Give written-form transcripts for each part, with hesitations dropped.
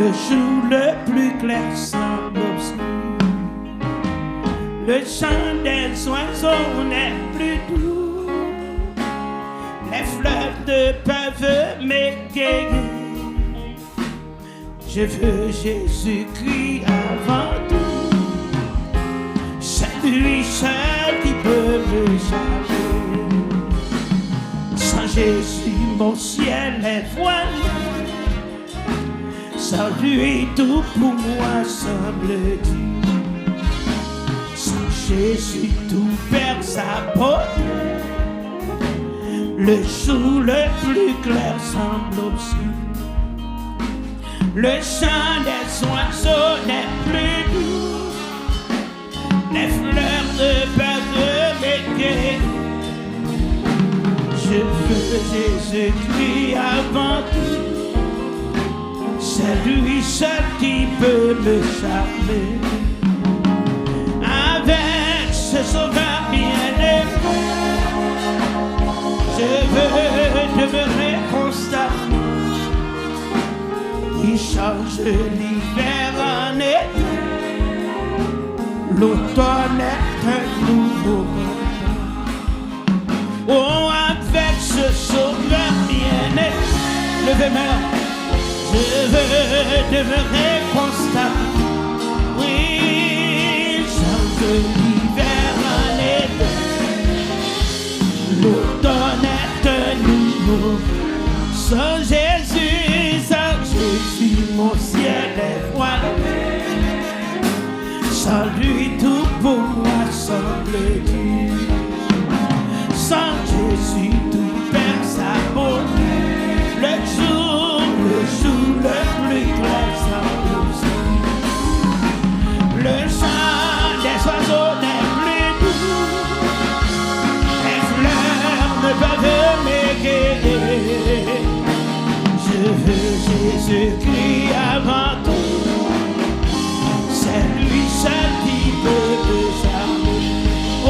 Le jour le plus clair semble obscur. Le chant des oiseaux n'est plus doux. Les fleurs ne peuvent m'égayer. Je veux Jésus-Christ avant tout. C'est lui seul qui peut me changer. Sans Jésus, mon ciel est voilé. Sans lui, tout pour moi semble dit. Sans Jésus, tout perd sa beauté. Le jour le plus clair semble obscur. Le chant des oiseaux n'est plus doux. Les fleurs ne peuvent m'égayer. Je veux Jésus-Christ avant tout. C'est lui seul qui peut me charmer. Avec ce sauveur bien-aimé, je veux demeurer constant. Il change l'hiver en été. L'automne est un nouveau printemps. Oh, avec ce sauveur bien-aimé, levez-moi. Je veux demeurer constant. Oui, change l'hiver en été. L'automne est un nouveau. Sans Jésus, mon ciel est voilé. Sans lui, tout pour moi semble dur. Sans Jésus, tout perd sa beauté. Le jour le plus clair semble obscur. Le chant des oiseaux n'est plus doux. Les fleurs ne peuvent m'égayer. Je veux Jésus-Christ avant tout. C'est lui seul qui peut me charmer. Oh,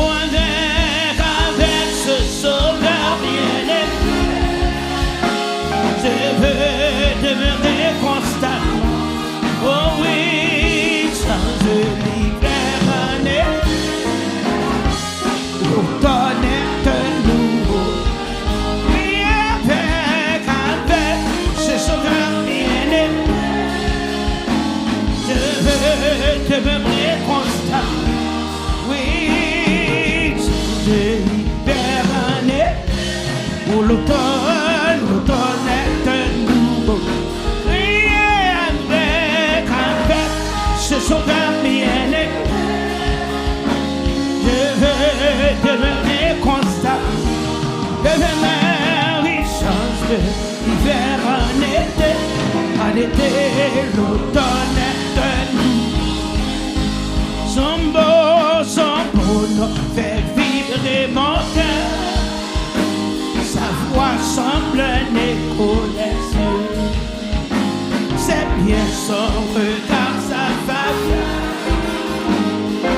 avec ce sauveur bien-aimé, je veux demeurer constant. Oh oui, change l'hiver en été. L'automne est un nouveau. Oui, avec ce sauveur bien-aimé, je veux demeurer constant. Oui, change l'hiver en été. Pour l'automne est un nouveau. Oui, avec ce sauveur bien-aimé, je veux demeurer constant. Devenir, il change l'hiver en été. En été, l'automne est un nouveau. Son beau nom fait vibrer mon cœur. Sa voix semble un écho des cieux. C'est bien son regard, sa faveur,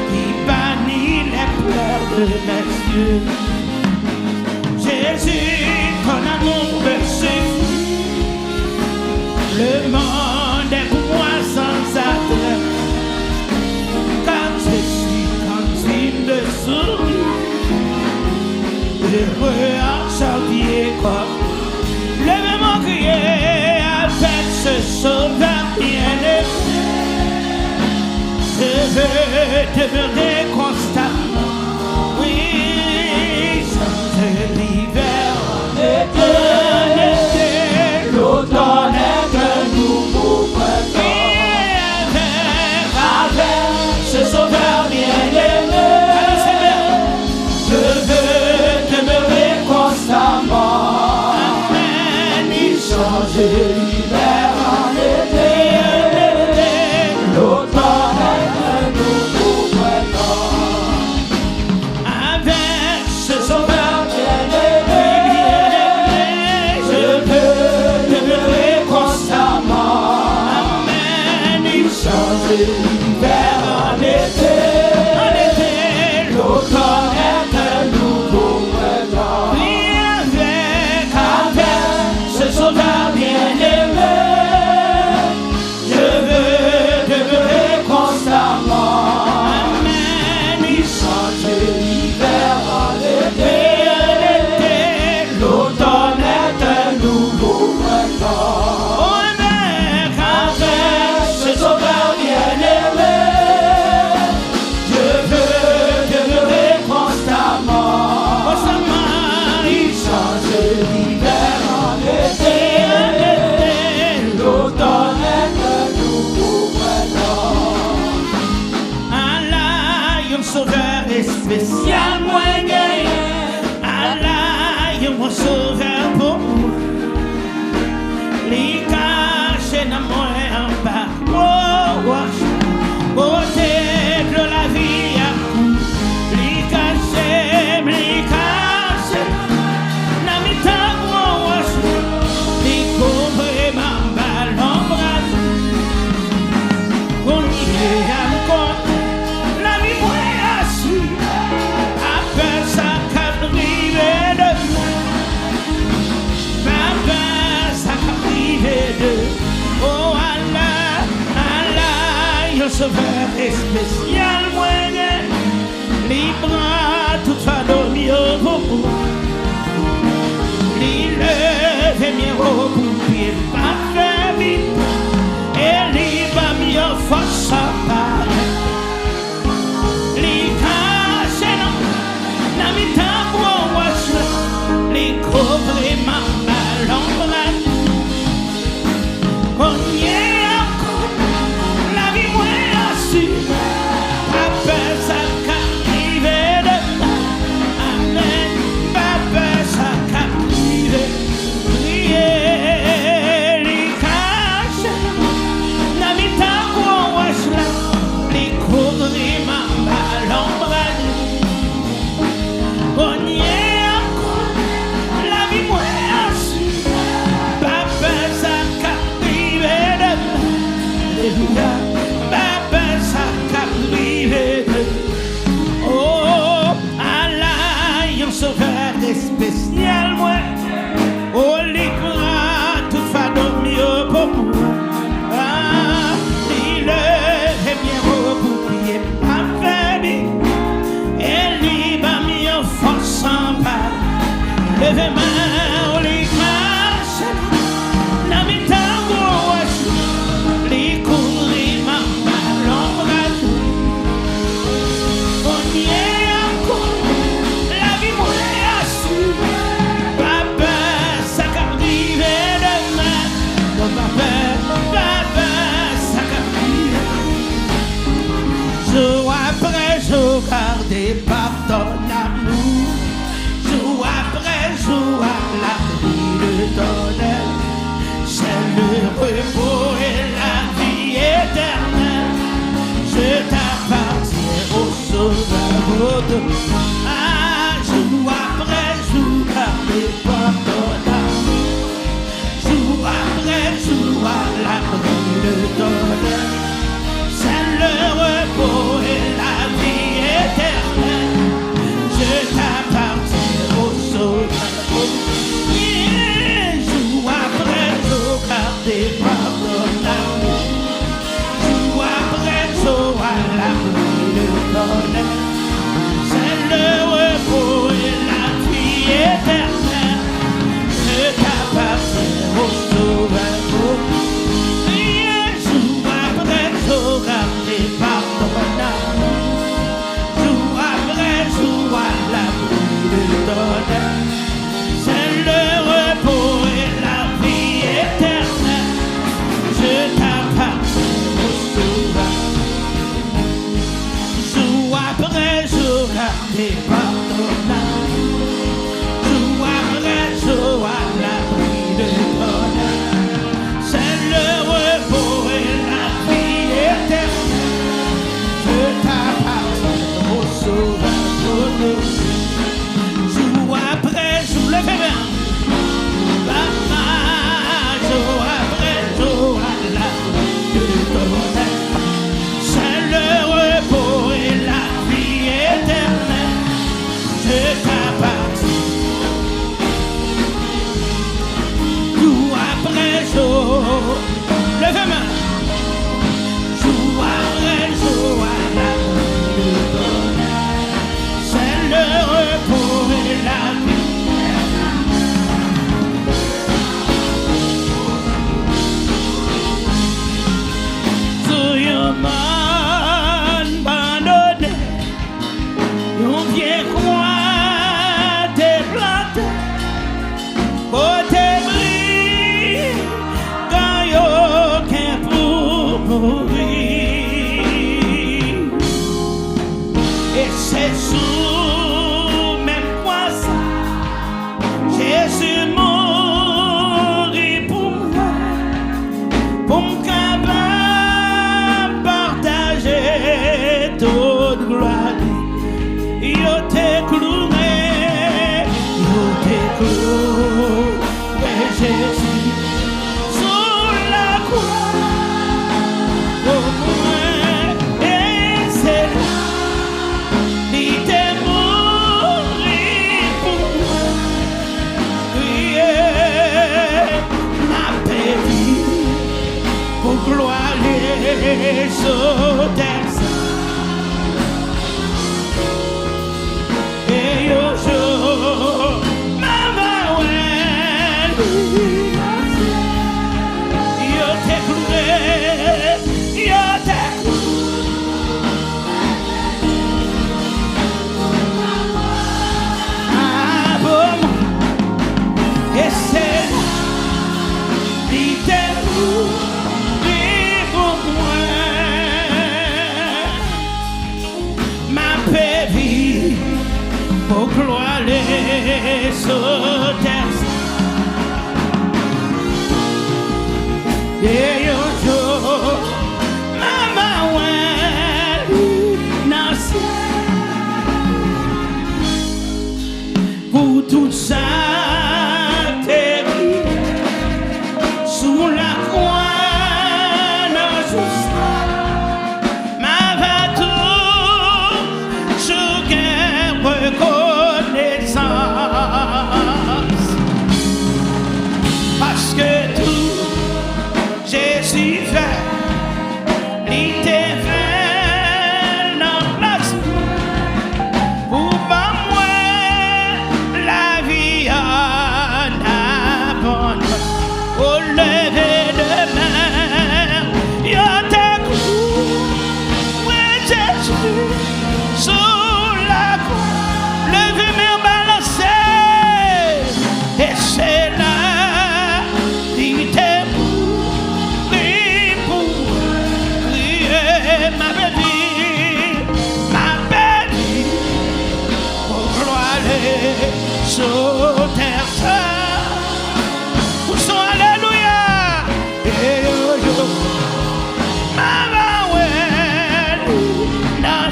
qui bannit les pleurs de mes yeux. Jésus, ton amour me suffit. Le monde est pour moi sans attrait. Car je suis quand il me sourit. Heureux en janvier comme levez-moi crier avec ce sauveur bien-aimé. Je veux demeurer constamment. Oui, change l'hiver en été. L'automne est un nouveau printemps. Avec ce sauveur bien-aimé, je veux demeurer constamment. Amen. Il change l'hiver en été. L'automne est un nouveau printemps. Avec ce sauveur bien-aimé, je veux demeurer constamment. Amen. Il change l'hiver en été. L'automne est un nouveau printemps. Oui, avec ce sauveur bien-aimé, je sauveur et spécial moyen, libre à toute famille au bout. Il lève mes robes, pied pas fermé, et libre à mieux force à part. Les caches, n'a mis ta voix, les couvre et ma l'ombre. On y est encore, la vie moins assurée, pas peur ça qu'arrive demain. Amen, pas peur ça qu'arrive. Priez, les caches, n'a mis ta voix, les couvre et ma l'ombre. On y est encore, la vie moins assurée, pas peur ça qu'arrive demain. Alléluia, pas peur ça qu'arrive demain. Oh, alliance sauveur et spécial moi, oh, libre à toute famille au bout. Ah, il est bien recoupé, pas fermé, et libre à mieux force en bas. Levez main, les craches, n'a mis ta voix, les courir ma l'ombrage. On y est encore, la vie moins assurée, pas peur, ça qu'arrive demain. Non, pas peur, ça qu'arrive. Jour après jour, gardé par ton amour. Jour après jour, à l'abri de ton aile, c'est le repos et la vie éternelle. Je t'appartiens au sauveur de ah, jour après jour, gardé par ton amour. Jour après jour, à l'abri de ton aile, c'est le repos et la vie éternelle. Je t'appartiens au sauveur. Jour après jour, gardé par ton amour. Jour après jour, à l'abri de ton aile, c'est le repos et la vie éternelle. Je t'appartiens au sauveur. Jour après jour, gardé par ton amour. Jour après jour, à l'abri de ton aile, c'est le repos et la vie éternelle. Je t'appartiens au sauveur. Jour après jour, gardé par ton amour. Jour après jour, à l'abri de ton aile, c'est le repos et la vie éternelle. Je t'appartiens au sauveur. Jour après jour, le fait bien. Jour après jour, à l'abri de ton aile, c'est le repos et la vie éternelle. Je t'appartiens. Jour après jour, le fait bien. Jour après jour, à l'abri de ton aile, c'est le repos et la vie. Man bandonné, yon vient croix t'es planté, côté bris, quand yon qu'un pour mourir. Et c'est sous même quoi ça, Jésus mourit pour moi, pour me toute gloire. Yo te cloué, Jésus sur la croix. Oh moi, et c'est là, il t'est mort pour moi. Oui, la paix. pour gloire les terres. Et yo maman ouais, yo t'es cloué, yo t'es ah bon, et c'est l'idée pour moi, ma pévie. Pour gloire les terres. Et yo maman ouais, non pour tout ça t'es sous la croix non juste ma va tout je gagne reconnaissance parce que tout Jésus fait l'éternel en place pour moi la vie en abondance au lever de mer yo t'es ouais Jésus sous la croix levez mes balancer et c'est là il t'est ma belle, pour gloire sur terre. Pour son alléluia, et yo, maman, ouais, dans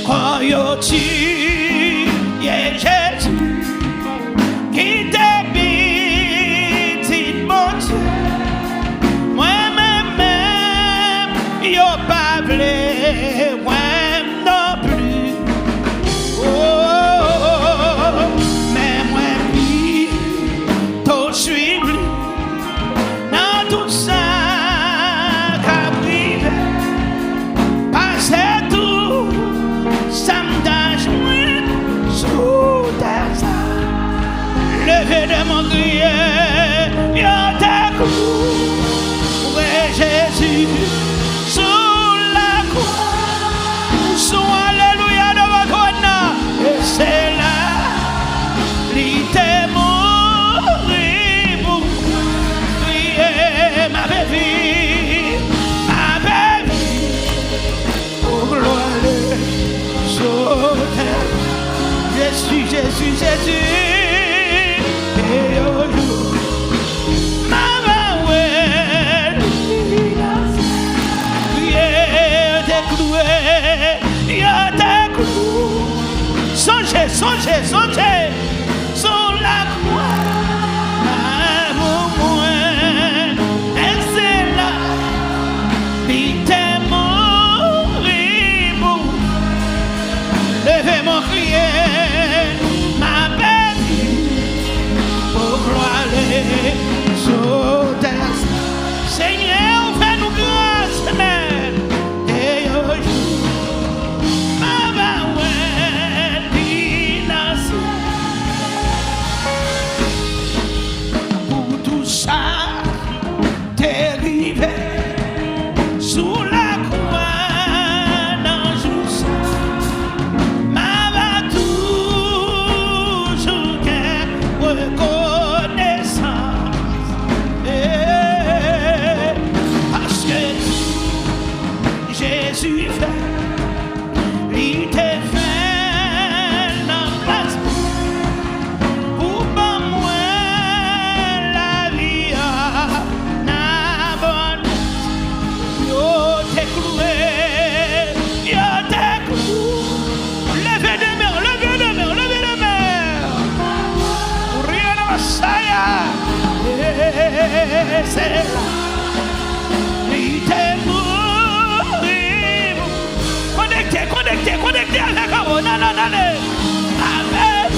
quand yo tue, Jésus, qui t'habite, mon Dieu. Yo pas vle moi non plus oh mais moi puis tout suivre dans tout ça qu'a privé passer tout ça m'dage sous terre lever de mon crier yo t'écoute ouais Jésus alléluia de votre nom et c'est là l'ité mourir pour prier ma bébé pour gloire sur terre Jésus et aujourd'hui maman ouais prier t'es cloué. Songez sur la croix pour moi et c'est là il t'est mourir pour lever mon crier ma belle pour gloire sur terre Seigneur fais-nous grâce Seigneur et aujourd'hui sous la croix dans jour ma va toujours reconnaissance parce que Jésus fait il t'est fait dans place pour moi la vie levez de mer rien ne Messiah c'est là il t'est mourir connecté avec non avec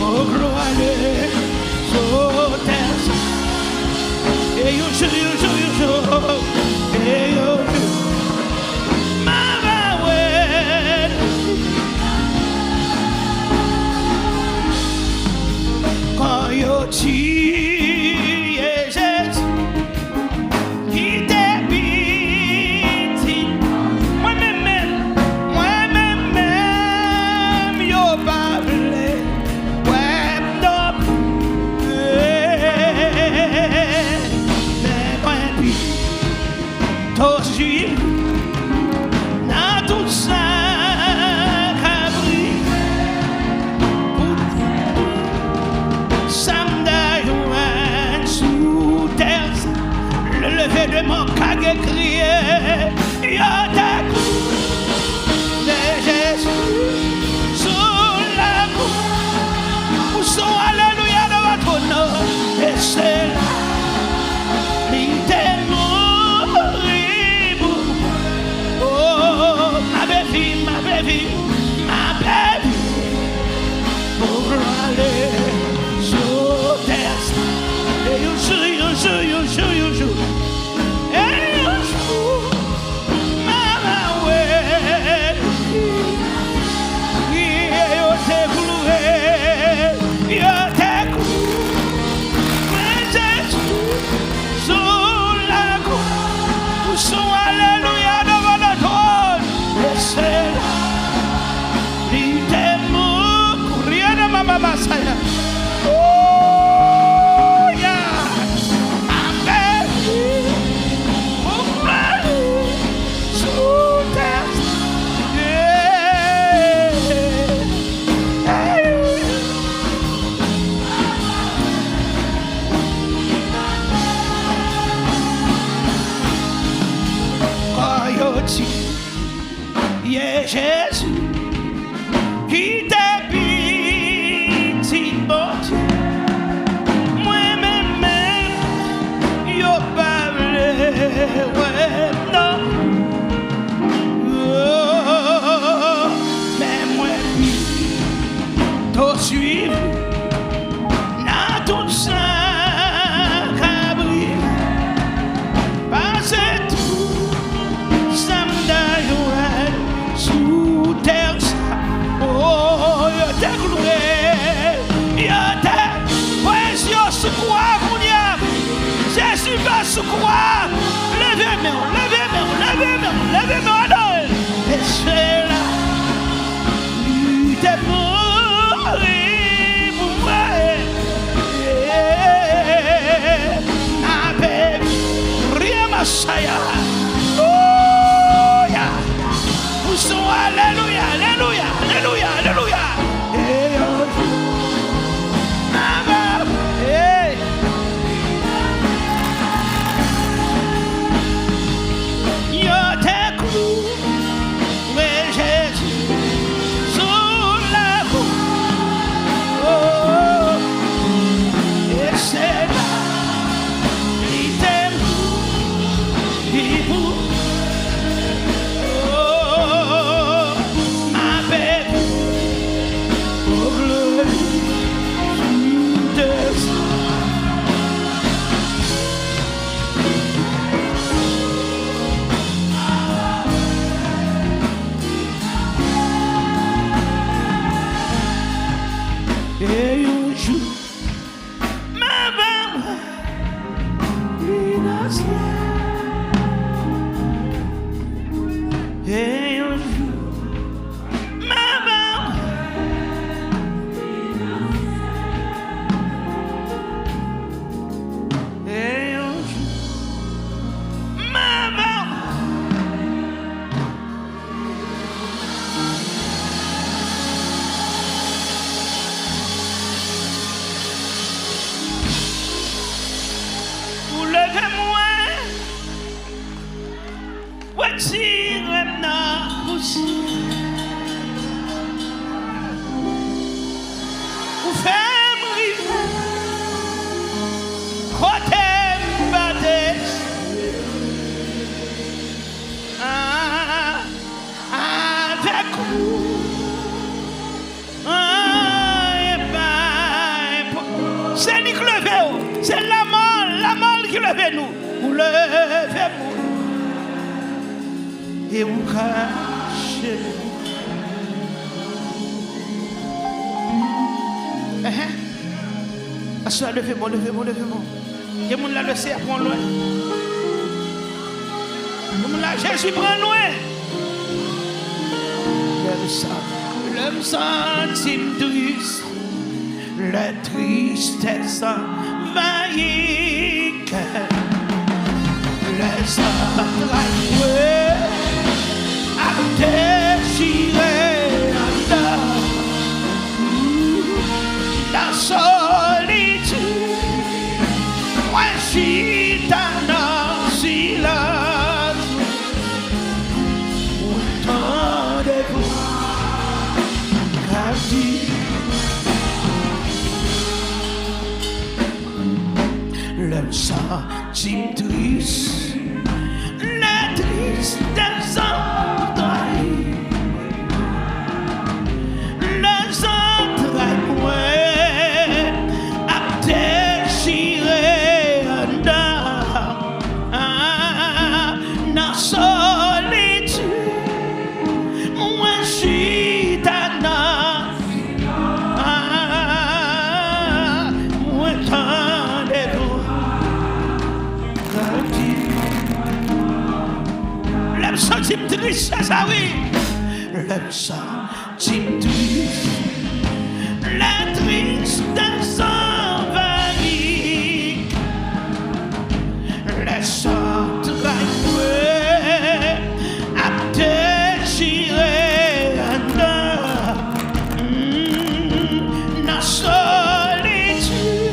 oh gloire sur terre Pasteur, levez-moi. Il y a des gens là, le cerf prend loin. Jésus prend loin. Le sentiment triste, la tristesse envahit. Les entrailles à déchirer la solitude. Moi, je suis dans le silence. Entendez-vous, car le sentiment triste, la tristesse envahit. Les entrailles à déchirer dans solitude. Moi, je suis dans le sentiment triste, c'est ça, oui. Le sentiment triste, la tristesse envahit. Les entrailles à déchirer dans solitude.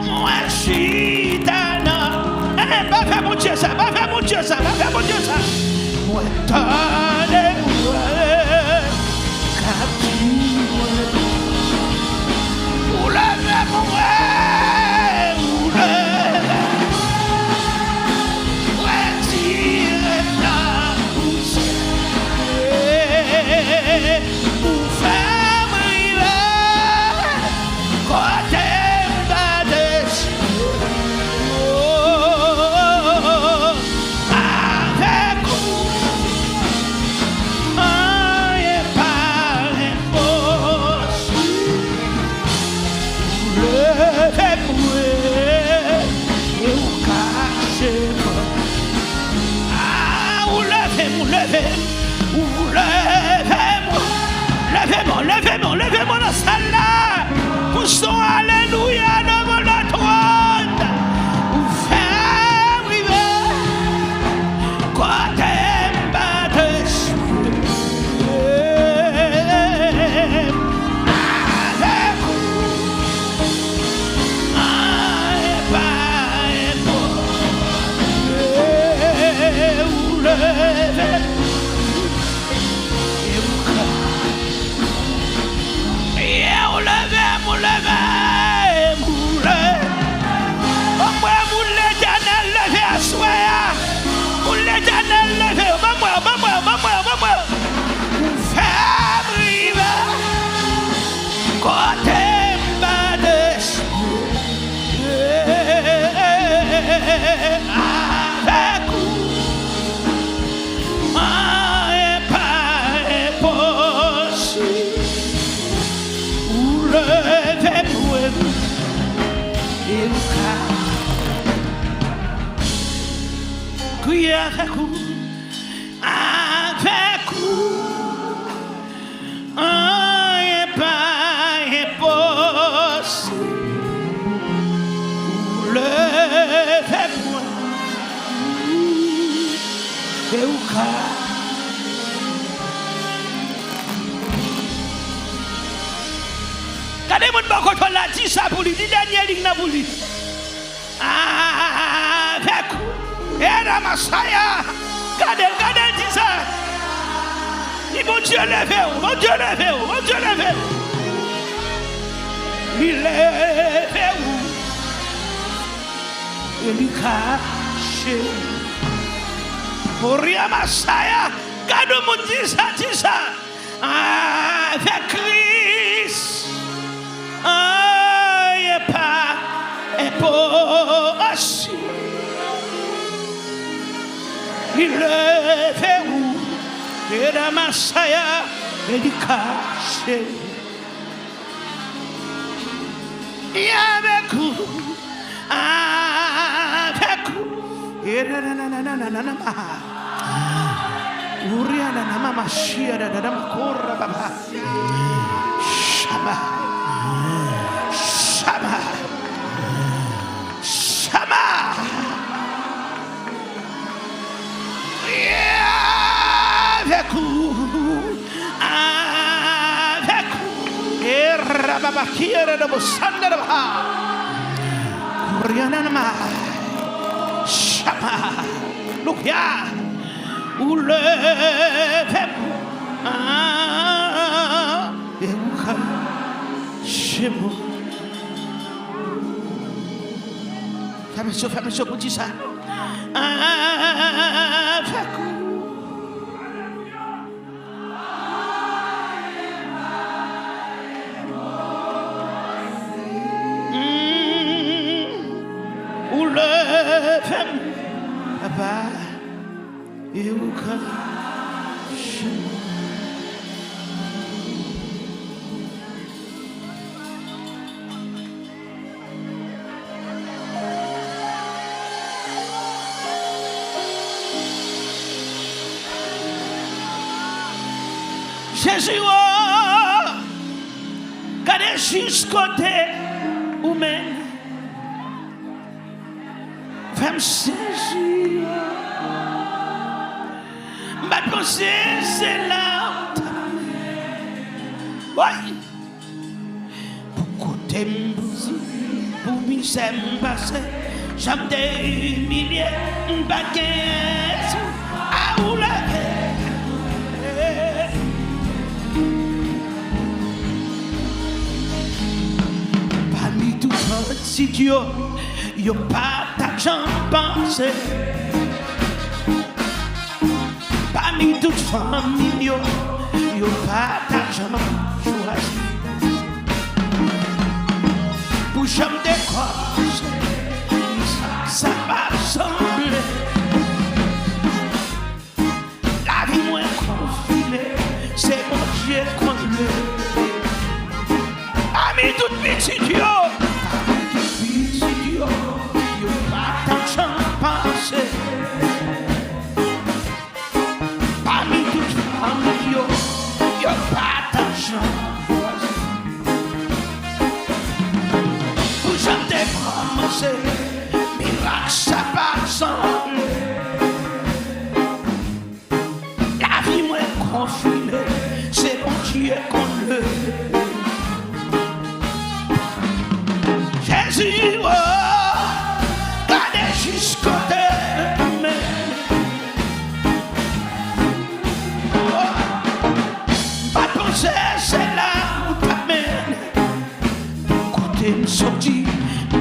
Moi, je suis dans va faire mon Dieu ça, va faire mon Dieu ça. Moi, attendez-vous, vous levez mon rêve, vous retirez la poussière, vous faites briller, côté bas dessus. Levez-moi dans celle là. Poussons alléluia devant la trône. Vous faites briver. Côté bas dessus. Avec vous. Vous levez. Avec vous, pas impossible. Levez-moi et au cas. Regardez mon bon quand on l'a dit ça pour lui, dit dernière ligne pour lui. Avec vous. Et la Messiah, regardez dit ça. Il mon Dieu levez-vous, mon Dieu levez-vous, mon Dieu levez-vous. Il levez-vous. Et lui cache. Pour rien Messiah, regardez mon dit ça. Avec Christ, il n'est pas impossible. Il le fait où? Et la Messiah, il cache. Yeah. Uriana na mama shira da dama korra baba. Shama. Shama. Shama. Yeah, veku. Veku. Era baba kira da bosanda da ba. Uriana na ma. Shama. Look here. Ule veku. Euka. Shemo. Ferme sur, vous dites ça. Ou le femme, papa, et où que Jésus, regardez jusqu'au côté où mène. Femme Jésus, ma pensée c'est là. Oui, pour côté pour m'y passer, j'aime des milliers de baguettes à où la si Dieu, y'a pas d'argent pensé. Parmi toutes familles, y'a pas d'argent choisi. Pour jamais décrocher, ça va sembler. La vie moins confinée, c'est mon Dieu qu'on le. Parmi toutes petites Dieu. Parmi toutes les familles, il n'y a pas d'argent. Vous avez prononcé, miracle, ça va sembler. La vie moins confinée, c'est mon Dieu qu'on le. Jésus, jusqu'au demain. Ma pensée c'est là où t'amène. Côté me sorti,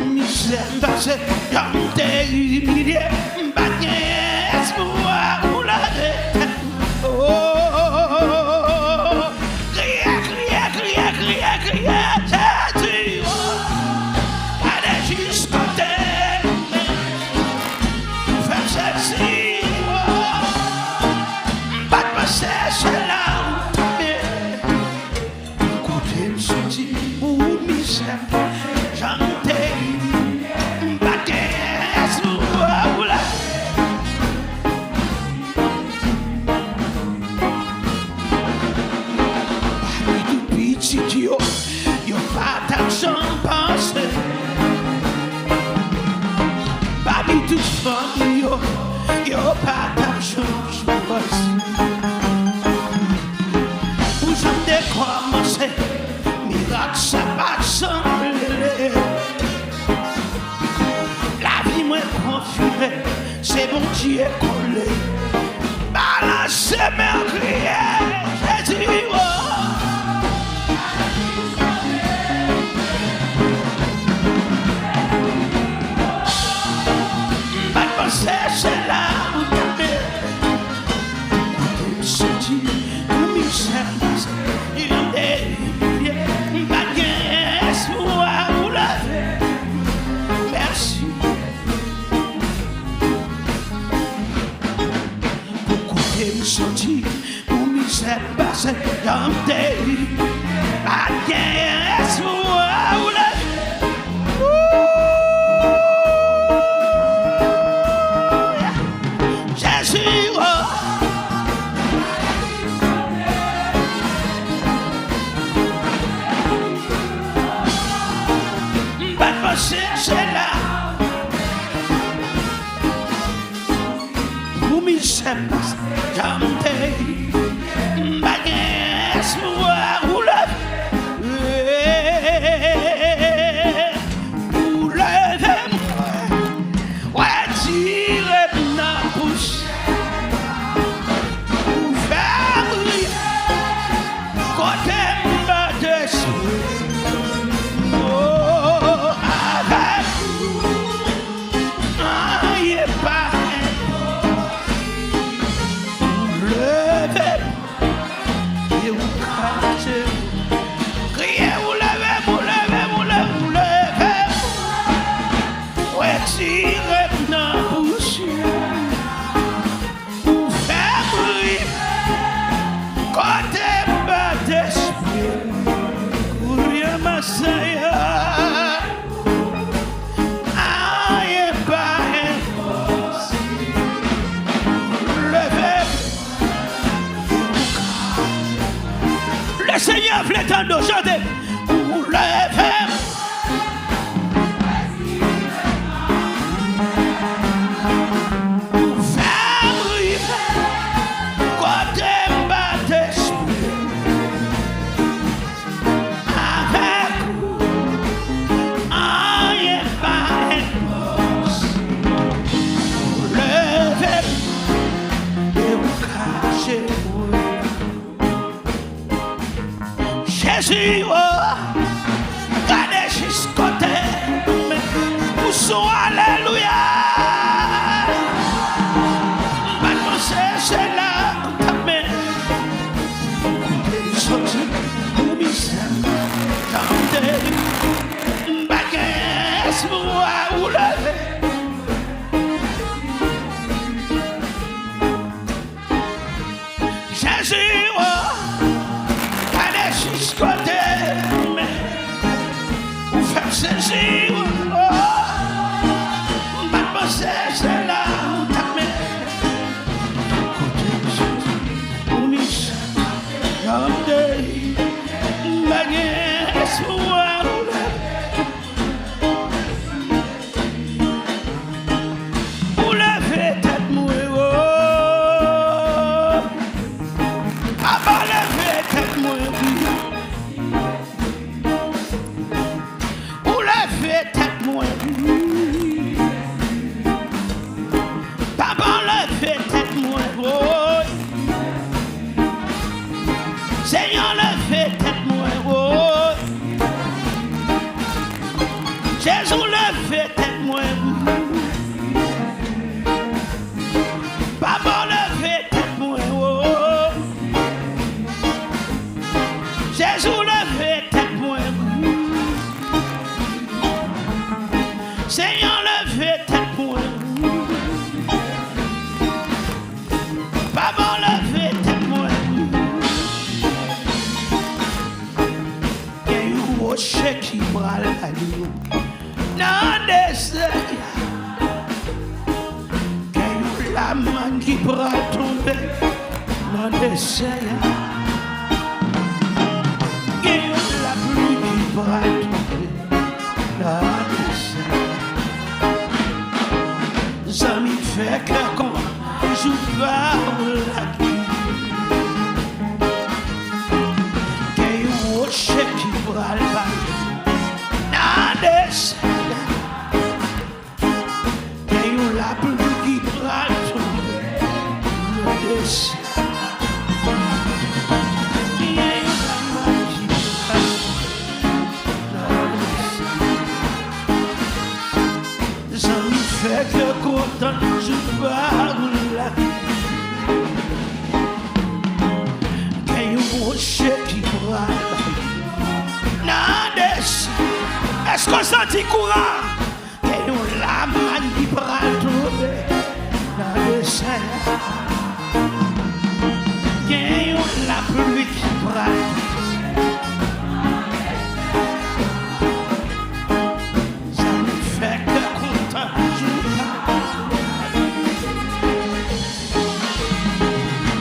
misère passée, comme des milliers de baguettes pour voir où la tête. Oh, crier, crier, crier, crier, crier, Jésus. Allez jusqu'au c'est là où t'amènes. Côté me sorti pour misère, j'en ai une baguette pour voir où la. Parmi tout petit Dieu, y'a pas d'argent pensé. Parmi toute famille, y'a pas d'argent choisi. Commencer, miracle, ça va sembler. La vie moins confinée, c'est bon Dieu collé. Balance mes crières, Jésus. Ma pensée, c'est là où t'amènes. Côté me sorti, où misère. Merci. Beaucoup de sortis pour misère passée dans des baguettes. c'est là. Pour me semble, j'aime baguette, moi, roule. Le Seigneur voulait t'entendre chanter pour lever. Pour faire vivre côté bas d'esprit. Avec vous, rien pas impossible. Pour lever et vous cacher. Jésus, regardez jusqu'à côté, où sont alléluia. Mademoiselle, c'est là, ta main. Sorti, pour misère, tendez, baguette, moi, ou lever. Jésus, côté, vous faites saisir, mademoiselle, c'est là, ta main. Côté, vous m'y rendez, baguette, moi, vous levez tête, moi, ah, bah, levez tête, moi, Seigneur, levez tête moi, oh. Jésus, levez tête moi. Papa, levez tête moi, oh. Jésus, levez tête moi. Seigneur, levez tête moi. Papa, levez tête moi. Rocher qui brale à l'eau dans des désert, qu'il y a la main qui brale tomber dans des désert, qu'il y a la pluie qui brale tomber dans des désert. Ça m'y fait que quand je parle la pluie, qu'il y a un rocher qui brale la pluie qui brale tomber le désert. Il y a la main qui brale le désert. Ça me fait que content je parle là. Il y a un rocher qui brale dans le désert. Est-ce qu'on sent courant? La main qui brale tomber dans le ciel. Qu'il y a la pluie qui brale. Ça me fait que content je parle.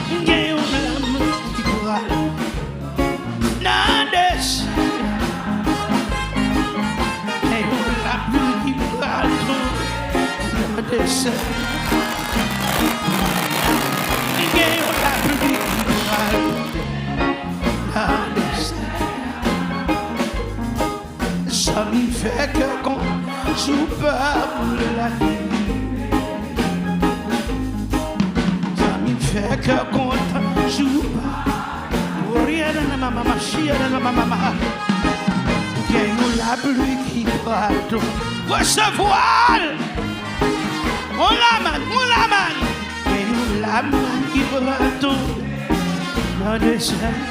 Qu'il y a la main qui brale dans le ciel. Qu'il y a la pluie descend. Il y a la pluie qui parle. La descend. Ça m'y fait que quand je parle la vie. Ça m'y fait que quand je parle. Rien de ma maman, chien de ma maman. Il y a la pluie qui parle. Recevoir. On la man. Et la man qui va tout dans des ailes.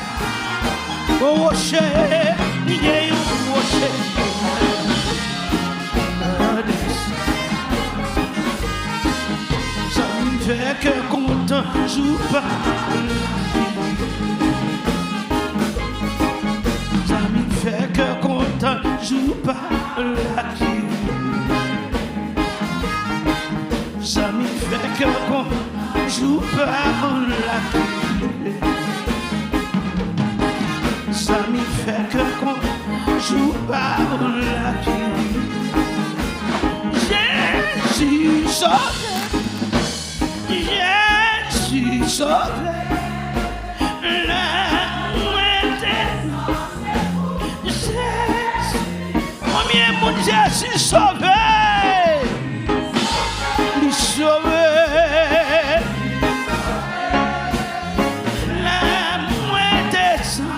Oh, rocher, il y a un rocher. Ça me fait que content, joue pas. Ça me fait que content, joue pas la vie. Ça me fait que quand je parle la vie. Ça me fait que quand je parle la vie. Jésus sauvé. Jésus sauvé. La moitié. Jésus. Combien mon Jésus sauvé. Sauvé, la moitié sans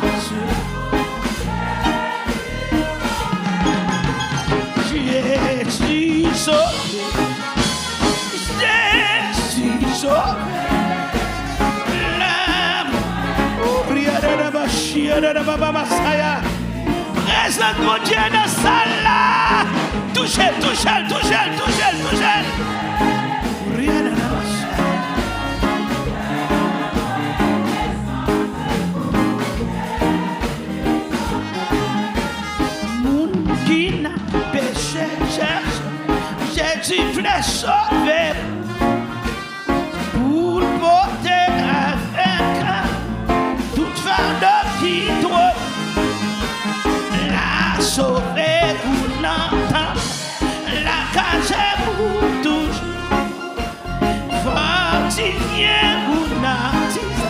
Jésus sauvé, Jésus sauvé, la prière de la Bachia de la Baba Masaya, présente mon Dieu dans la salle, touchez. Jésus voulait sauver pour le porter avec toute femme qui doit la sauver pour l'entendre, la cacher pour toujours, fortifier pour l'entendre,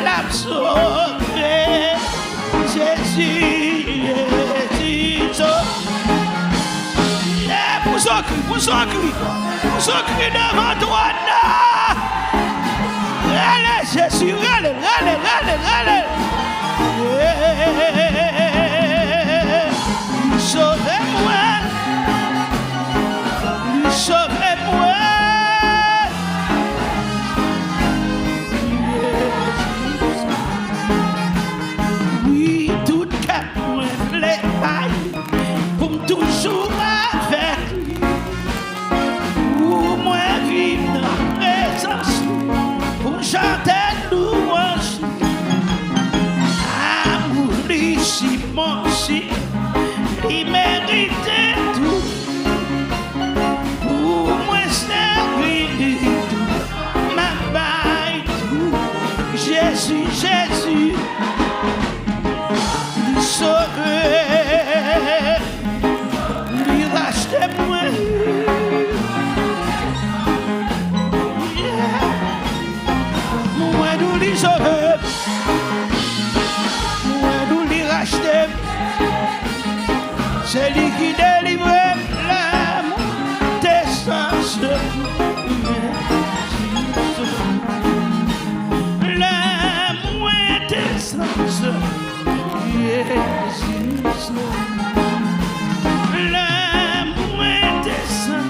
la sauver. Jésus sauve. Pour son cri devant toi. Allez, Jésus, allez. Sauvez-moi. Oui, tout cap me plaît, pour toujours avec. Pour chanter louange, amour ici, mon si, il méritait tout. Pour moi, servir tout, ma baille tout. Jésus, lui sauver, lui racheter moi. C'est lui qui délivre l'amour des sens. L'amour des sens. L'amour des sens. L'amour des sens.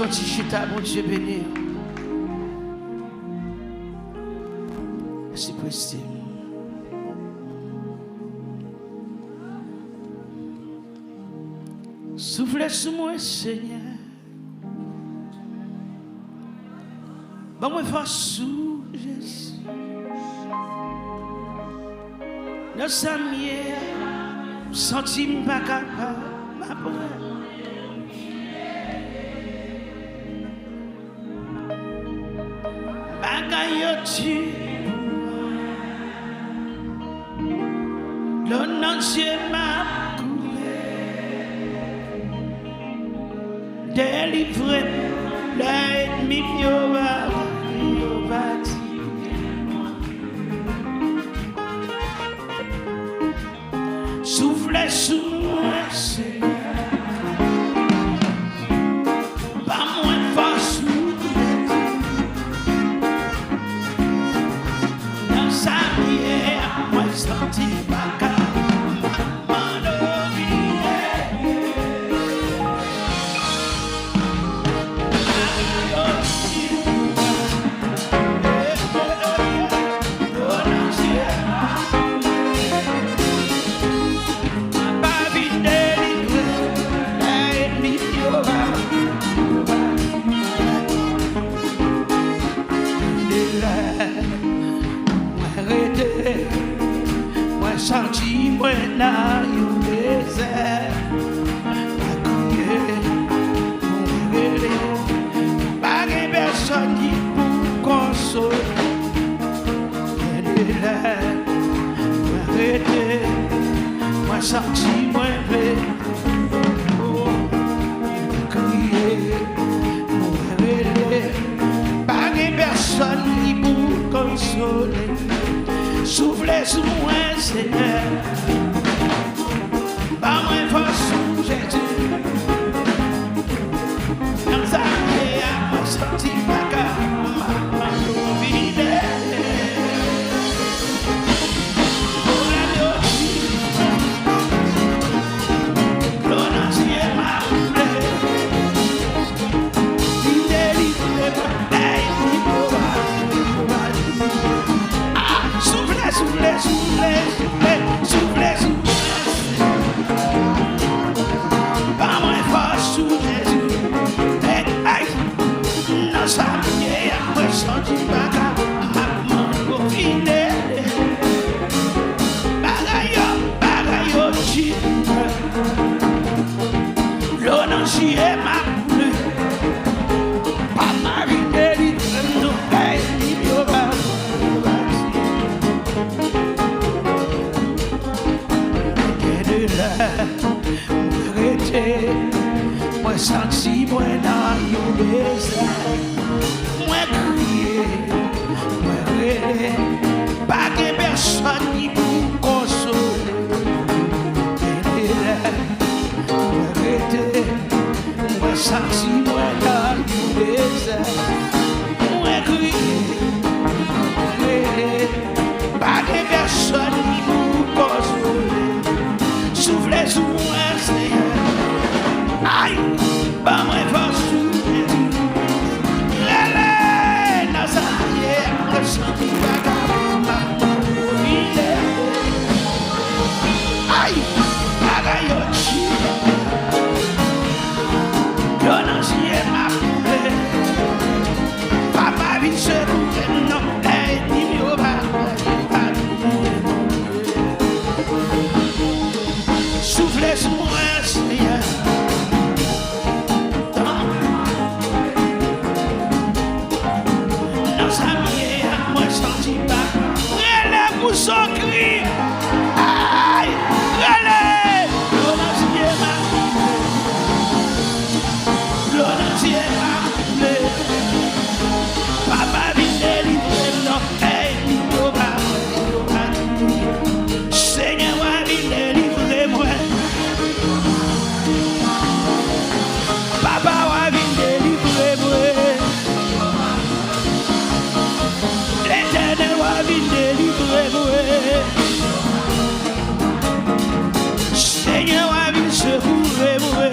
sorti chita, mon Dieu béni. C'est possible. Soufflez sur moi, Seigneur. Bon, moi, force sous Jésus. Nos amis, senti pas capable, ma pauvre. Bagayoti, l'on entier m'a coulé, délivré, l'ennemi va. Soufflez sous moi, Seigneur. Pas moins fort sous dans sa bière, moi senti pas qu'à senti moi dans le désert, pas de personne qui pour consoler. Moi senti moi pas de personne qui pour consoler. Soufflez sur moi, Seigneur. Pas moins fort sous Jésus. Dans sa vie, à moi senti ma carte, ma vide. Pour la vie, l'on entier m'a coulé. Il délivre, soufflez, soufflez, pas moins fort sous Jésus. Aïe, non, ça vient, moi, senti pas qu'à m'en profiter. Bagayo, chip, l'on entier m'a coulé. Pas mariner, non, moi senti moi dans le désert, moi crier, moi rêver, pas de personne qui pour consoler. Moi rêver, moi senti moi dans le désert, moi crier, moi rêver, pas de personne qui pour consoler. Soufflez sur moi, Seigneur. Aïe, pas moins fort sous Jésus. Lélé, dans sa prière, le senti pas capable. Aïe, bagayochi. L'on entier m'a coulé. Papa vite se couper, non, l'ennemi au bas. Soufflez sur moi, Seigneur. Son cri, aïe, relève, l'on entier m'a coulé, papa vient délivrer, non, il faut pas, Seigneur vient délivrer moi, papa vient délivrer moi, l'Éternel vient délivrer moi. Seigneur, a vu secourir moi.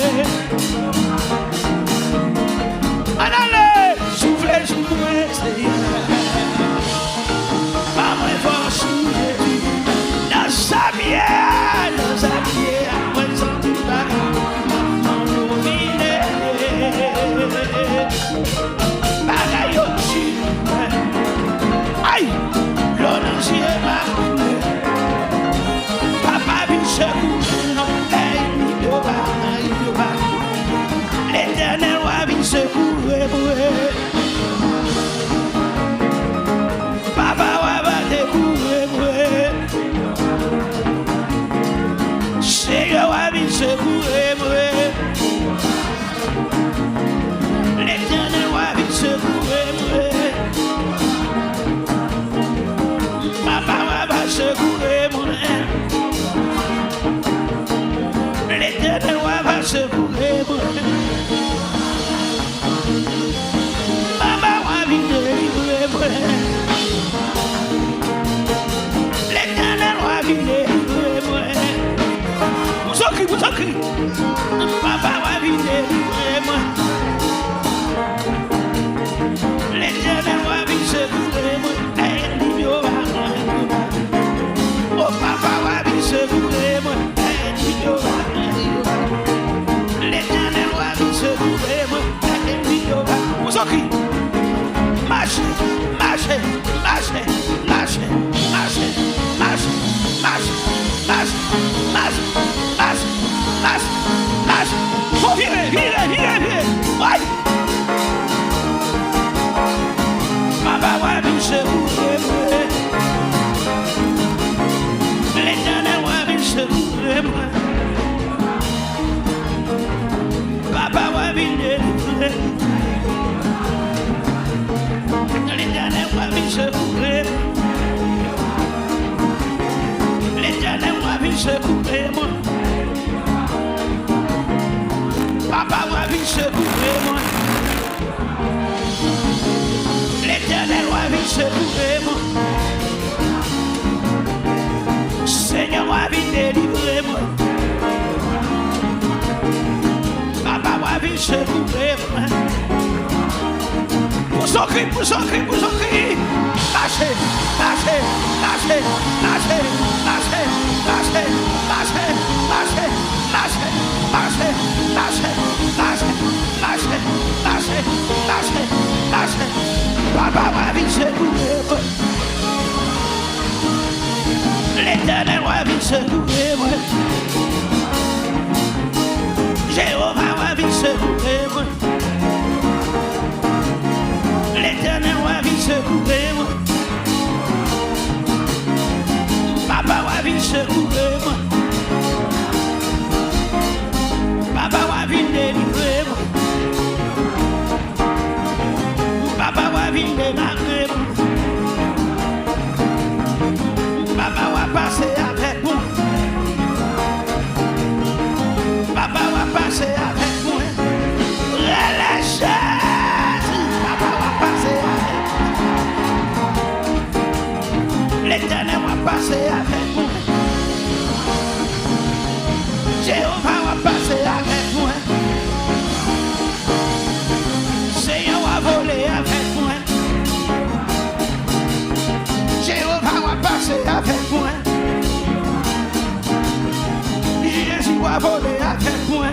cri. Marchez, marchez, marchez, marchez, marchez, marchez, marchez, marchez, marchez, marchez, marchez, marchez. Faut virer, virer, virer, virer. Ouais. Papa, ouais, biche, l'Éternel, ouais, biche, Papa, ouais, biche, l'Éternel, ouais, biche, l'Éternel, ouais, biche, Papa, ouais, biche, l'Éternel, ouais, biche, Seigneur, moi, viens délivrer moi. Papa, moi, viens secourir moi. Pour son cri, pour son cri, pour son cri. Lâchez, lâchez, lâchez, lâchez, lâchez, lâchez, lâchez, lâchez, lâchez, lâchez, lâchez, lâchez, lâchez, lâchez, lâchez, lâchez. Papa, moi, viens secourir moi. L'Éternel va venir secourir moi. Jéhovah va venir secourir moi. L'Éternel va venir secourir moi. Papa va venir secourir moi. Papa va venir délivrer moi. Papa va venir démarrer moi. Papa va passer avec moi. Papa va passer avec moi. Relâchez. Papa va passer avec moi. L'Éternel va passer avec moi. Jéhovah va passer avec moi. Seigneur va voler avec moi. Jéhovah va passer avec moi. Jésus va voler avec moi.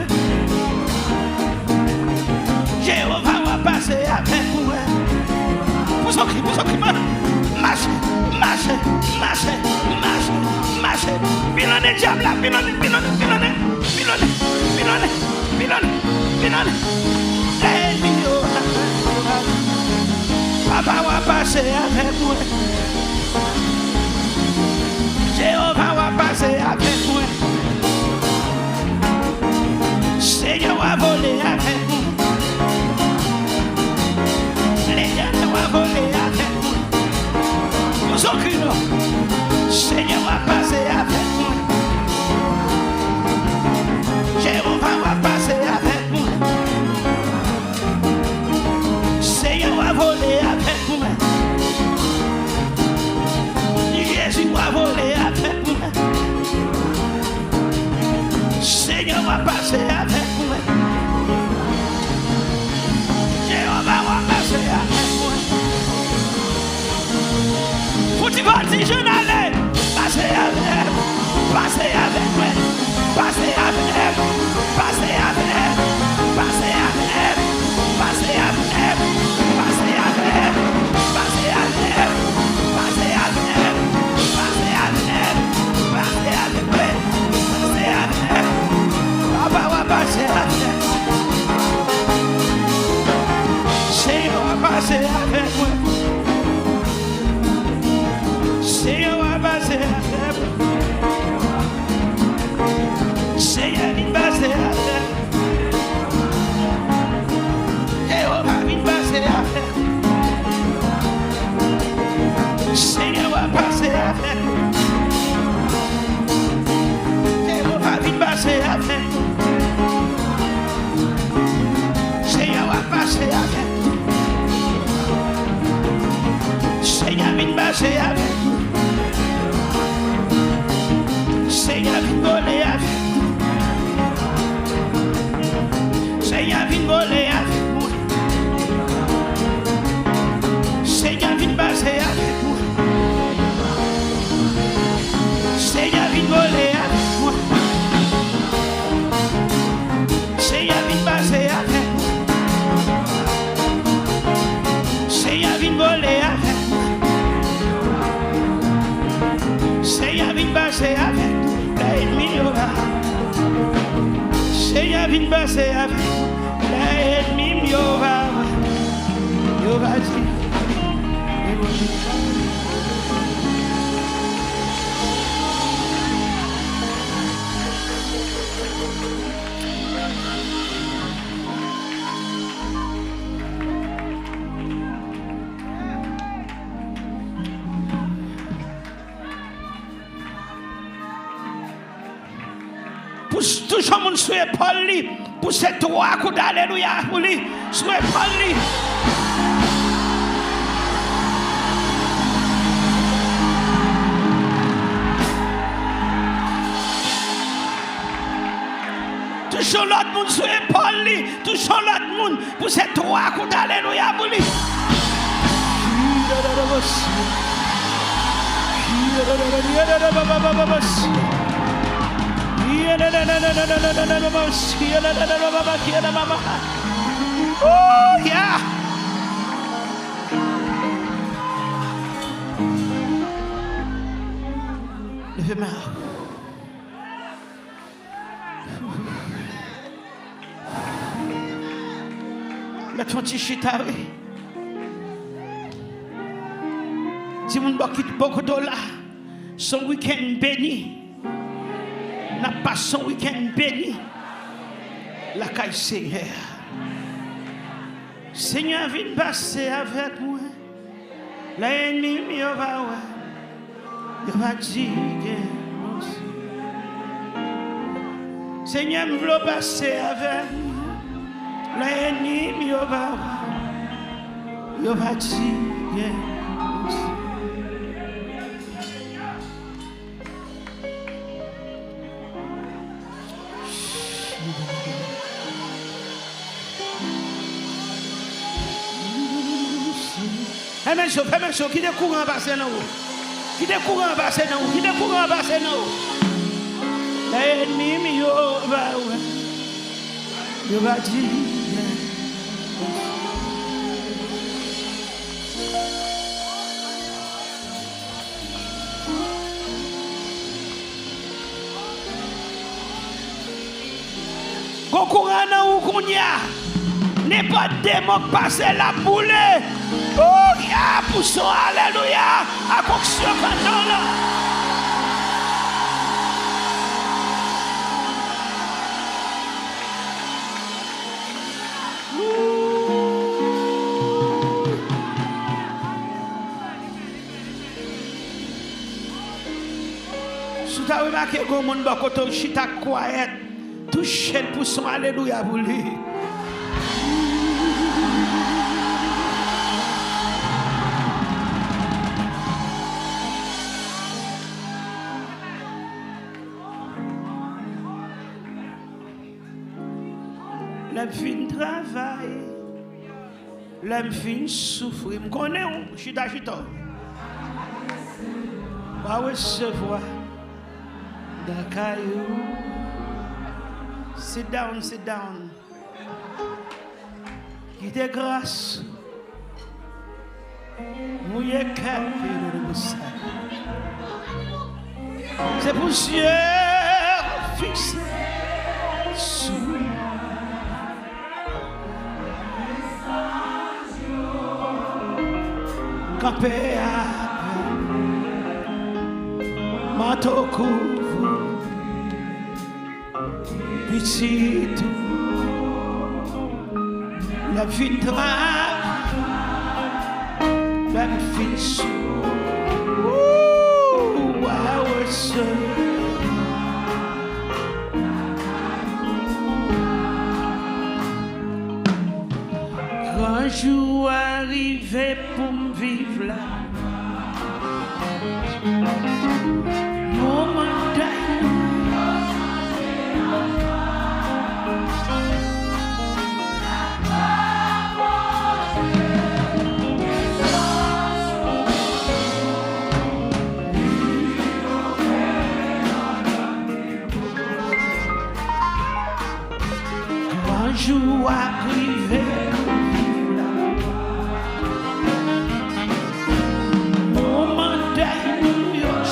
Jéhovah va passer avec moi. Vous en criez, marchez, marchez, marchez, marchez, marchez. Pilonné diable là, pilonné, pilonné, pilonné, pilonné, pilonné, pilonné, pilonné. Papa va passer avec moi. Jéhovah va passer avec moi. Seigneur va voler avec moi. L'Éternel va voler avec moi. Nous en crions. Seigneur va passer avec moi. Jéhovah va passer avec moi. Seigneur va voler avec moi. Jésus va voler avec moi. Seigneur va passer avec moi. Jéhovah va passer avec moi. Faut tu vas dire je n'allais passer avec, passer avec moi, passer avec, passer avec, passer avec, passer avec, passer avec, passer avec, passer avec. Papa va passer avec. Seigneur va passer avec moi. Seigneur va passer avec moi. Seigneur vient passer avec moi. Jéhovah vient passer avec moi. Seigneur va passer avec moi. Passer avec. Seigneur va passer avec. Seigneur vient passer avec. Seigneur vient voler avec. Seigneur vient voler avec moi. Seigneur vient passer avec moi. Seigneur vient voler avec moi. Seigneur vient passer avec moi. Seigneur, viens passer avec l'ennemi, yo va dire. Toujours mon souhait Paul li pour ces trois coups d'alléluia pour lui souhait Paul li. Toujours l'autre monde souhait Paul li, toujours l'autre monde pour ces trois coups d'alléluia pour lui. Oh yeah. Levez-moi. Mettons petit chita. Si mon beaucoup de dollars, son week-end béni. N'a pas son week-end béni. La caille Seigneur. Seigneur, viens passer avec moi. L'ennemi, il va dire. Seigneur, je veux passer avec moi. L'ennemi, il va dire. Fais-moi chaud, qui est courant passé dans vous? Qui est courant passé dans vous? Qui est courant passé dans vous? L'ennemi, il va dire. Courant dans vous, Kounia. N'est pas démon passer la boule. Oh, yeah, poussons, alléluia, à coction canon là. Si tu as remarqué que mon bakoto chita quiet, touche le pousson, alléluia, pour lui. L'homme fin travail, l'homme fin souffrir. Je connais, je suis d'agito. Je vais recevoir d'un caillou. Sit down, sit down. Qui te grâce. Mouillé cœur, c'est pour Dieu fixé sous. Campé manteau couvre petit la vie de la vie sous quand jour arrivé pour me vivre là jour arrivé moment d'ailleurs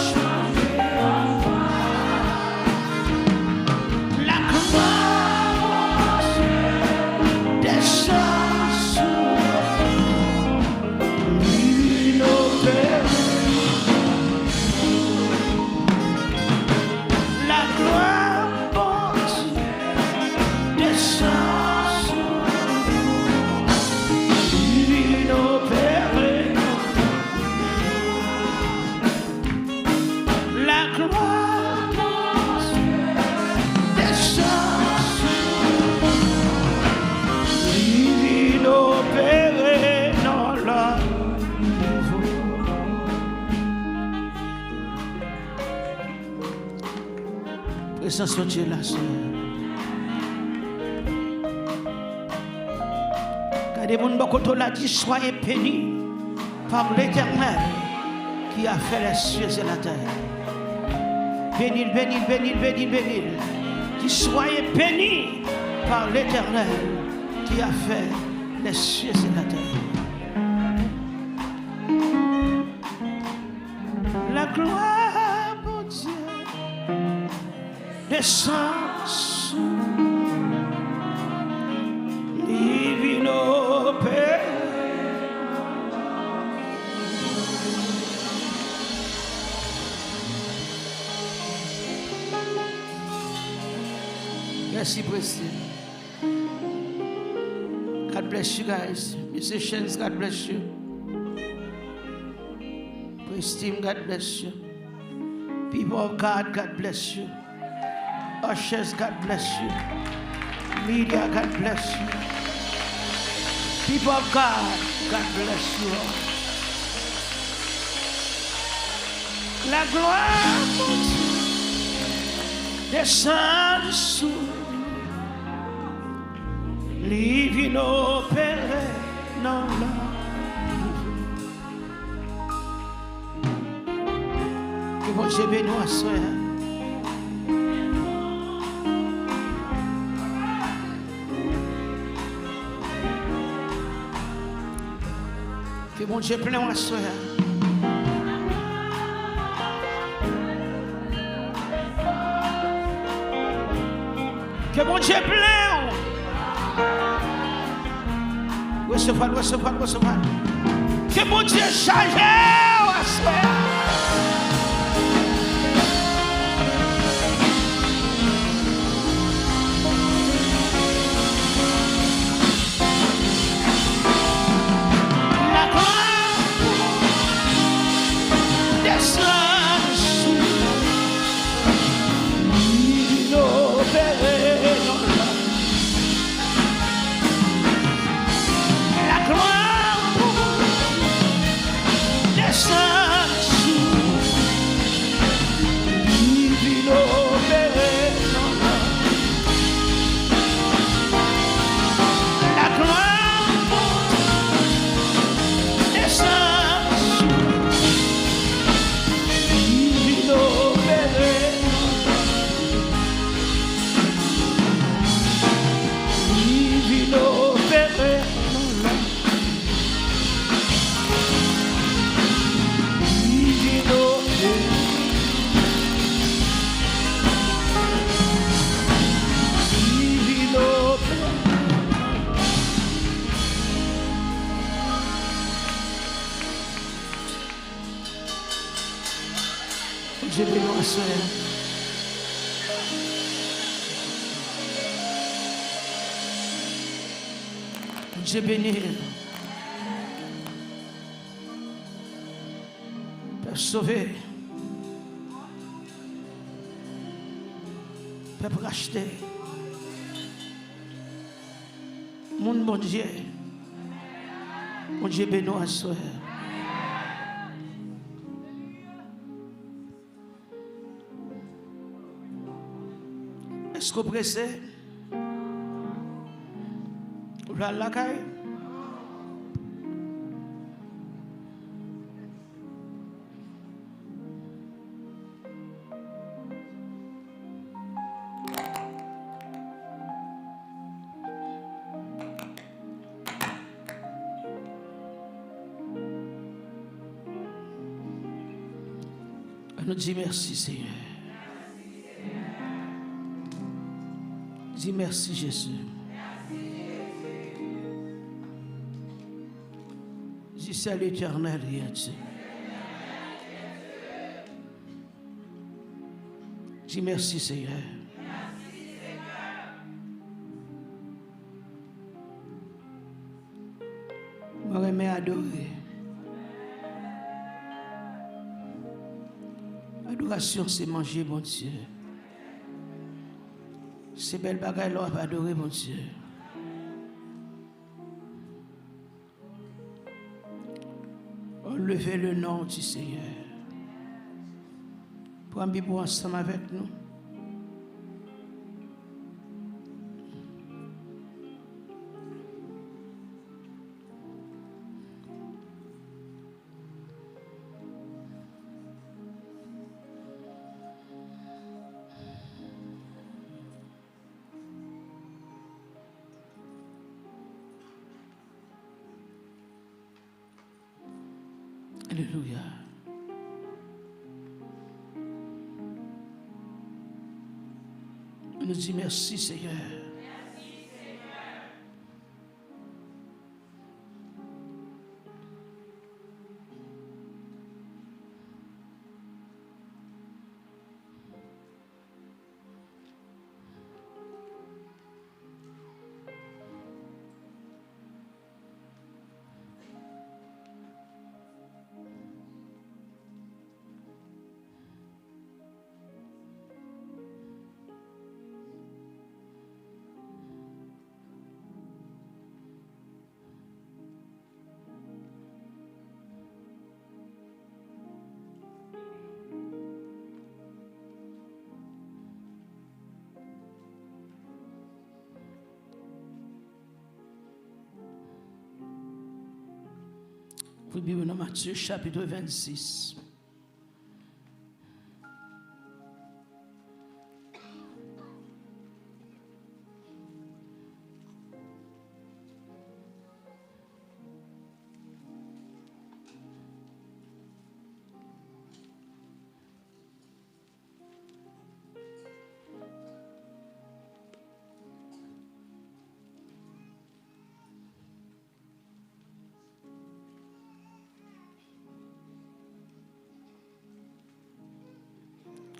présence de Dieu là, Seigneur. Regardez, mon bokoto l'a dit, soyez bénis par l'Éternel qui a fait les cieux et la terre. Bénis, bénis, bénis, bénis, bénis. Qui soyez bénis par l'Éternel qui a fait les cieux et la terre. La gloire, mon Dieu, descend sur divino Père. Merci, Président. God bless you guys. Musicians, God bless you. Praise team, God bless you. People of God, God bless you. Ushers, God bless you. Media, God bless you. People of God, God bless you all. La gloire, mon Dieu, descend sur Livino Père, non, non. Que bon Dieu bénisse à soi. Que bon Dieu plein à soi. Que bon Dieu plein. Recevoir, recevoir, recevoir. Que mon Dieu charge à soi. La gloire descend sur nos pères. La gloire descend sur nos pères. La gloire descend sur nos pères. Divino Père, divino Père, divino Père. Dieu bénisse ma soeur. Dieu bénit. Peuple sauvé. Peuple racheté. Mon bon Dieu. Mon Dieu bénit à soi. Est-ce que vous pressez? Vous allez la caille? On nous dit merci Seigneur. Dis merci Jésus. Dis salut éternel Dieu. Dis merci Seigneur. Je remets adorer. Adoration, c'est manger, mon Dieu. C'est belle bagaille, l'on va adorer, mon Dieu. On levait le nom du Seigneur. Prends Bible ensemble avec nous. Alléluia. On nous dit merci Seigneur. Merci Seigneur. Vous Bible dans Matthieu chapitre 26.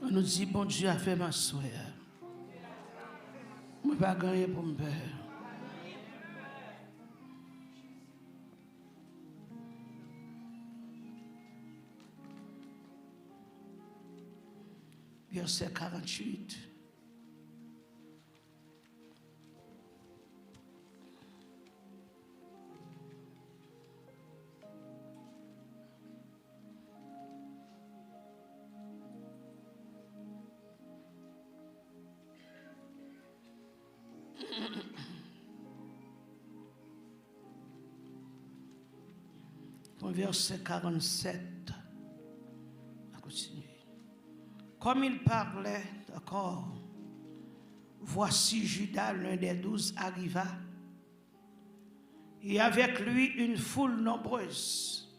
On nous dit, bon Dieu a fait ma soeur. Je ne vais pas gagner pour me faire. Verset 48. Verset 47. On continue. Comme il parlait encore, voici Judas, l'un des 12, arriva, et avec lui une foule nombreuse,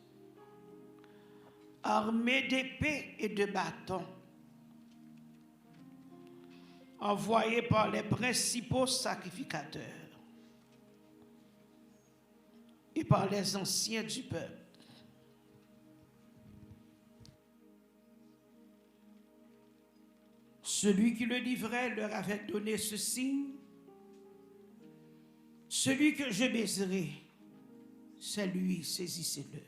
armée d'épées et de bâtons, envoyés par les principaux sacrificateurs et par les anciens du peuple. Celui qui le livrait leur avait donné ce signe: celui que je baiserai, c'est lui, saisissez-le.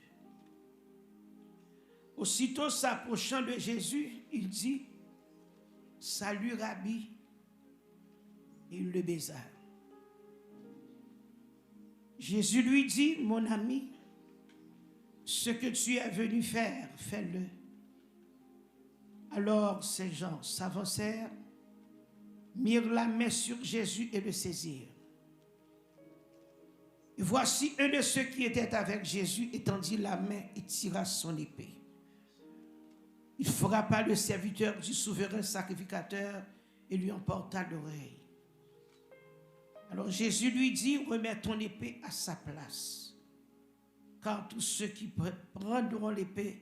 Aussitôt s'approchant de Jésus, il dit: salut Rabbi, et il le baisa. Jésus lui dit: mon ami, ce que tu es venu faire, fais-le. Alors ces gens s'avancèrent, mirent la main sur Jésus et le saisirent. Et voici un de ceux qui étaient avec Jésus étendit la main et tira son épée. Il frappa le serviteur du souverain sacrificateur et lui emporta l'oreille. Alors Jésus lui dit: remets ton épée à sa place, car tous ceux qui prendront l'épée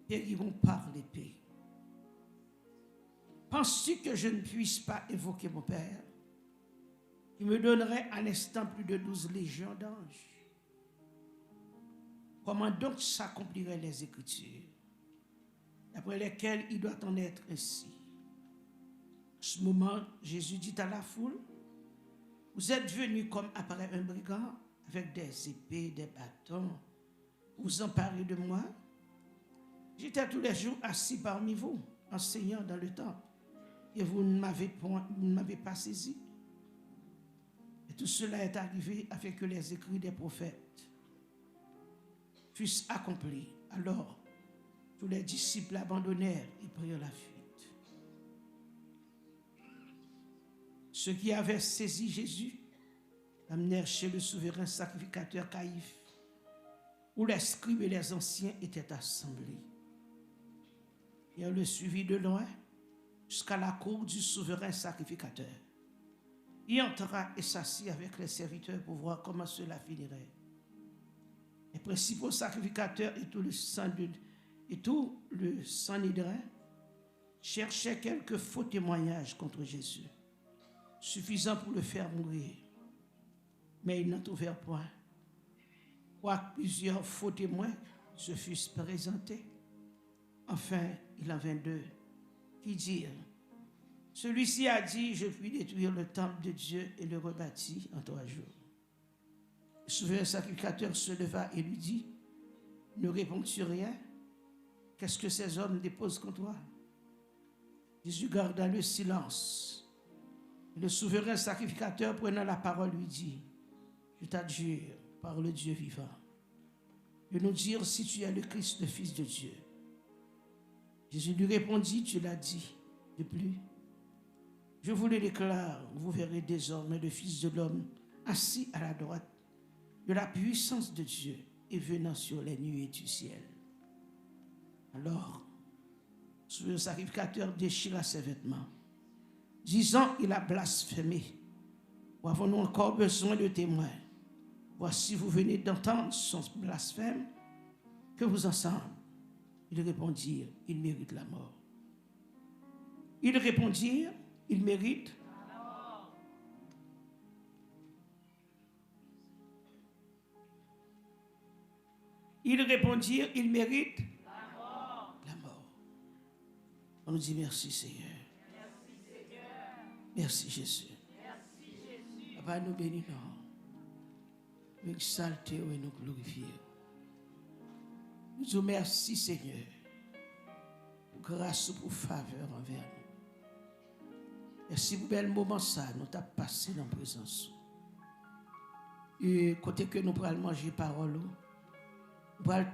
périront par l'épée. Penses-tu que je ne puisse pas évoquer mon Père, qui me donnerait à l'instant plus de 12 légions d'anges? Comment donc s'accompliraient les Écritures, d'après lesquelles il doit en être ainsi? À ce moment, Jésus dit à la foule: vous êtes venus comme après un brigand, avec des épées, des bâtons, vous emparez de moi? J'étais tous les jours assis parmi vous, enseignant dans le temple, et vous ne m'avez pas saisi. Et tout cela est arrivé afin que les écrits des prophètes fussent accomplis. Alors, tous les disciples abandonnèrent et prirent la fuite. Ceux qui avaient saisi Jésus l'amenèrent chez le souverain sacrificateur Caïphe, où les scribes et les anciens étaient assemblés. Et on le suivit de loin jusqu'à la cour du souverain sacrificateur. Il entra et s'assit avec les serviteurs pour voir comment cela finirait. les principaux sacrificateurs et tout le Sanhédrin cherchaient quelques faux témoignages contre Jésus, suffisants pour le faire mourir. Mais ils n'en trouvèrent point. Quoique plusieurs faux témoins se fussent présentés, enfin, il en vint deux qui dirent: celui-ci a dit, je puis détruire le temple de Dieu et le rebâtir en 3 jours. Le souverain sacrificateur se leva et lui dit: ne réponds-tu rien? Qu'est-ce que ces hommes déposent contre toi? Jésus garda le silence. Le souverain sacrificateur, prenant la parole, lui dit: je t'adjure par le Dieu vivant de nous dire si tu es le Christ, le Fils de Dieu. Jésus lui répondit: tu l'as dit. De plus, je vous le déclare, vous verrez désormais le Fils de l'homme assis à la droite de la puissance de Dieu et venant sur les nuées du ciel. Alors, le sacrificateur déchira ses vêtements, disant: il a blasphémé. Ou avons-nous encore besoin de témoins? Voici, vous venez d'entendre son blasphème. Que vous ensemble? Ils répondirent: il mérite la mort. Ils répondirent: il mérite la mort. Ils répondirent: il mérite la mort. La mort. On nous dit: merci Seigneur. Merci Seigneur. Merci Jésus. Merci Jésus. Papa, nous bénissons. Nous exaltons et nous glorifions. Nous disons merci Seigneur pour grâce ou pour faveur envers nous. Merci pour bel moment ça, nous t'as passé dans la présence. Et côté que nous pourrons manger parole, nous pourrons